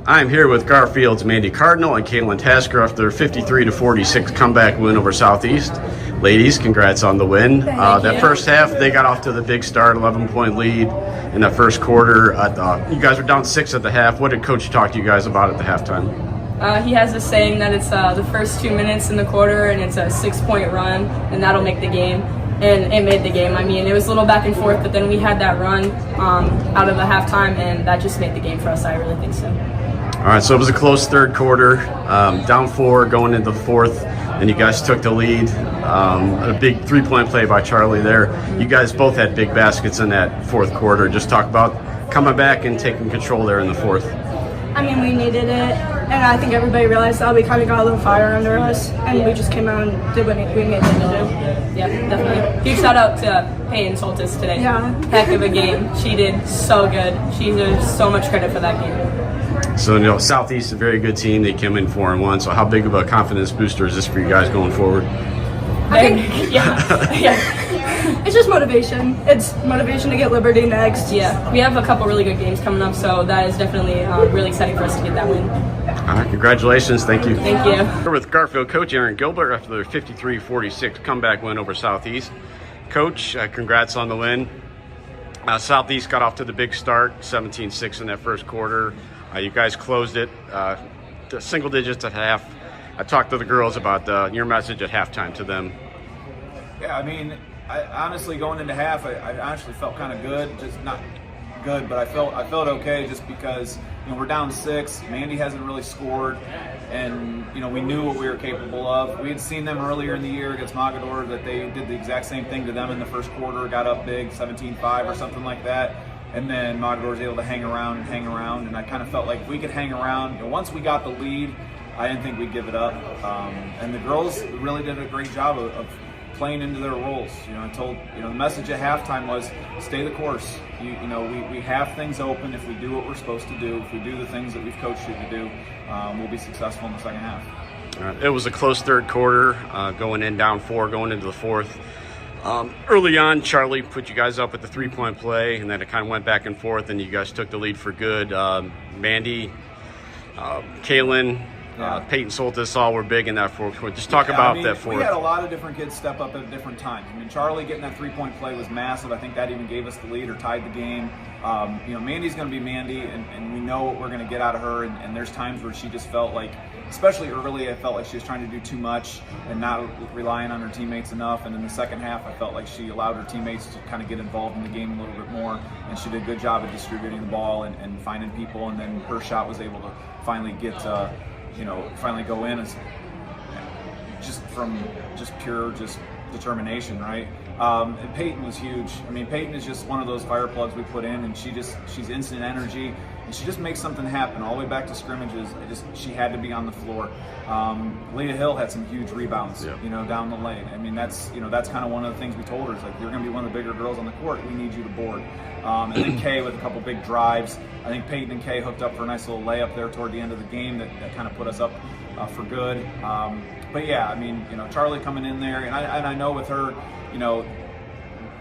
I'm here with Garfield's Mandy Cardinal and Kaelyn Tasker after their 53-46 comeback win over Southeast. Ladies, congrats on the win. That first half, they got off to the big start, 11-point lead in that first quarter. You guys were down 6 at the half. What did Coach talk to you guys about at the halftime? He has this saying that it's the first 2 minutes in the quarter and it's a 6-point run and that'll make the game. And it made the game. I mean, it was a little back and forth, but then we had that run out of the halftime, and that just made the game for us. I really think so. All right, so it was a close third quarter, down 4 going into the fourth, and you guys took the lead. A big 3-point play by Charlie there. You guys both had big baskets in that fourth quarter. Just talk about coming back and taking control there in the fourth. I mean, we needed it, and I think everybody realized that we kind of got a little fire under us, and we just came out and did what we needed to do. Yeah, definitely. Huge shout out to Peyton Soltis today. Yeah. Heck of a game. She did so good. She deserves so much credit for that game. So, Southeast is a very good team. They came in 4-1. So how big of a confidence booster is this for you guys going forward? Yeah. It's just motivation. It's motivation to get Liberty next. Yeah, we have a couple really good games coming up, so that is definitely really exciting for us to get that win. All right, congratulations. Thank you. Thank you. We're with Garfield coach Gilbert after their 53-46 comeback win over Southeast. Coach, congrats on the win. Southeast got off to the big start, 17-6 in that first quarter. You guys closed it to single digits at half. I talked to the girls about your message at halftime to them. Yeah, I mean, I honestly, going into half, I actually felt kind of good, just not good, but I felt okay just because we're down 6. Mandy hasn't really scored, and we knew what we were capable of. We had seen them earlier in the year against Mogador that they did the exact same thing to them in the first quarter, got up big, 17-5 or something like that. And then Mogador was able to hang around, and I kind of felt like if we could hang around. Once we got the lead, I didn't think we'd give it up. And the girls really did a great job of playing into their roles. I told the message at halftime was stay the course. We have things open if we do what we're supposed to do. If we do the things that we've coached you to do, we'll be successful in the second half. It was a close third quarter, going in down 4, going into the fourth. Early on, Charlie put you guys up with the 3-point play, and then it kind of went back and forth, and you guys took the lead for good. Mandy, Kaelyn, Peyton Soltis all were big in that fourth quarter. Just talk about that fourth. We had a lot of different kids step up at different times. Charlie getting that 3-point play was massive. I think that even gave us the lead or tied the game. Mandy's going to be Mandy, and we know what we're going to get out of her. And there's times where she just felt like, especially early, I felt like she was trying to do too much and not relying on her teammates enough. And in the second half, I felt like she allowed her teammates to kind of get involved in the game a little bit more. And she did a good job of distributing the ball and finding people. And then her shot was able to finally get finally go in as just from pure determination, right? And Peyton was huge. Peyton is just one of those fire plugs we put in, and she's instant energy, and she just makes something happen all the way back to scrimmages. She had to be on the floor. Leah Hill had some huge rebounds, down the lane. That's kind of one of the things we told her is like, you're going to be one of the bigger girls on the court. We need you to board. And then Kay with a couple big drives. I think Peyton and Kay hooked up for a nice little layup there toward the end of the game that kind of put us up for good. But yeah, Charlie coming in there, and I know with her,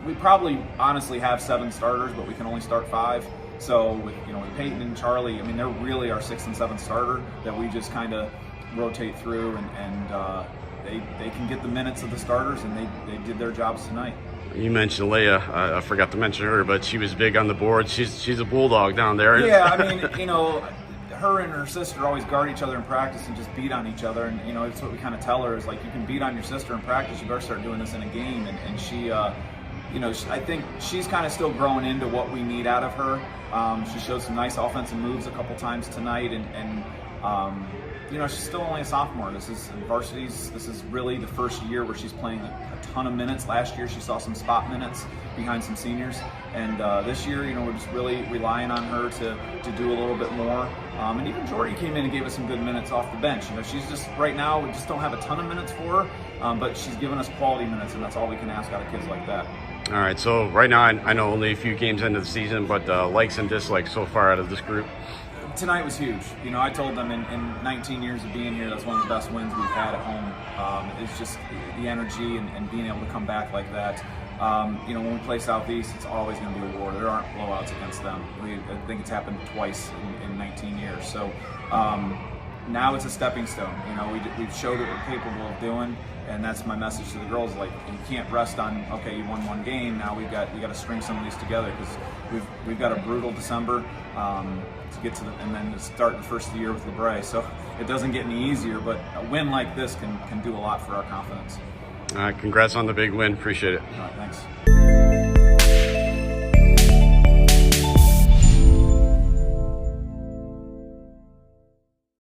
we probably honestly have 7 starters, but we can only start 5. So with Peyton and Charlie, they're really our 6th and 7th starter that we just kind of rotate through, and they can get the minutes of the starters, and they did their jobs tonight. You mentioned Leah. I forgot to mention her, but she was big on the board. She's a bulldog down there. Yeah, her and her sister always guard each other in practice and just beat on each other. And it's what we kind of tell her is like, you can beat on your sister in practice, you better start doing this in a game. And she, I think she's kind of still growing into what we need out of her. She showed some nice offensive moves a couple times tonight, and she's still only a sophomore. This is varsities. This is really the first year where she's playing a ton of minutes. Last year, she saw some spot minutes behind some seniors, and this year, we're just really relying on her to do a little bit more. And even Jordy came in and gave us some good minutes off the bench. She's just right now we just don't have a ton of minutes for her, but she's given us quality minutes, and that's all we can ask out of kids like that. All right, so right now I know only a few games into the season, but likes and dislikes so far out of this group. Tonight was huge. I told them in 19 years of being here, that's one of the best wins we've had at home. It's just the energy and being able to come back like that. When we play Southeast, it's always going to be a war. There aren't blowouts against them. I think it's happened twice in 19 years. So now it's a stepping stone. We've showed what we're capable of doing, and that's my message to the girls. Like, you can't rest on, okay, you won one game. Now we got to string some of these together, because we've got a brutal December to get to and then to start the first of the year with LeBray. So it doesn't get any easier, but a win like this can do a lot for our confidence. Congrats on the big win. Appreciate it. All right, thanks.